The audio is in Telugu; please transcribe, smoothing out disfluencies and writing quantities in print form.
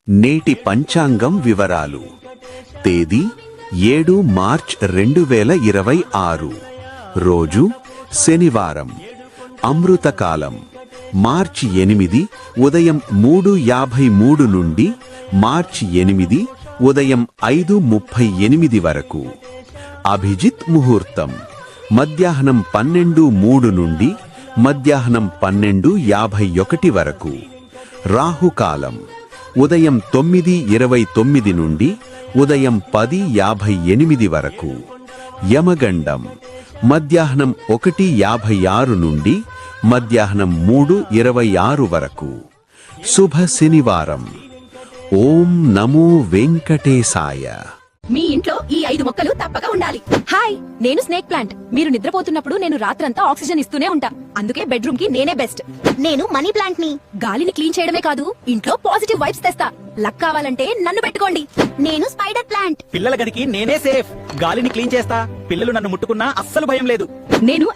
నేటి పంచాంగం వివరాలు. తేదీ 7 మార్చ్ 2026. రోజు శనివారం. అమృతకాలం మార్చి 8 ఉదయం 3:53 నుండి మార్చి 8 ఉదయం 5:38 వరకు. అభిజిత్ ముహూర్తం మధ్యాహ్నం 12:03 నుండి మధ్యాహ్నం 12:51 వరకు. రాహుకాలం ఉదయం 9:29 నుండి ఉదయం 10:58 వరకు. యమగండం మధ్యాహ్నం 1:56 నుండి మధ్యాహ్నం 3:26 వరకు. శుభ శనివారం. ఓం నమో వెంకటేశాయ. మీ ఇంట్లో ఈ 5 మొక్కలు తప్పక ఉండాలి. హాయ్, నేను స్నేక్ ప్లాంట్. మీరు నిద్రపోతున్నప్పుడు నేను రాత్రంతా ఆక్సిజన్ ఇస్తూనే ఉంటా. అందుకే బెడ్రూమ్ కి నేనే బెస్ట్. నేను మనీ ప్లాంట్ ని. గాలిని క్లీన్ చేయడమే కాదు, ఇంట్లో పాజిటివ్ వైబ్స్ తెస్తా. లక్ కావాలంటే నన్ను పెట్టుకోండి. నేను స్పైడర్ ప్లాంట్. పిల్లల గదికి నేనే సేఫ్. గాలిని క్లీన్ చేస్తా. పిల్లలు నన్ను ముట్టుకున్నా అస్సలు భయం లేదు. నేను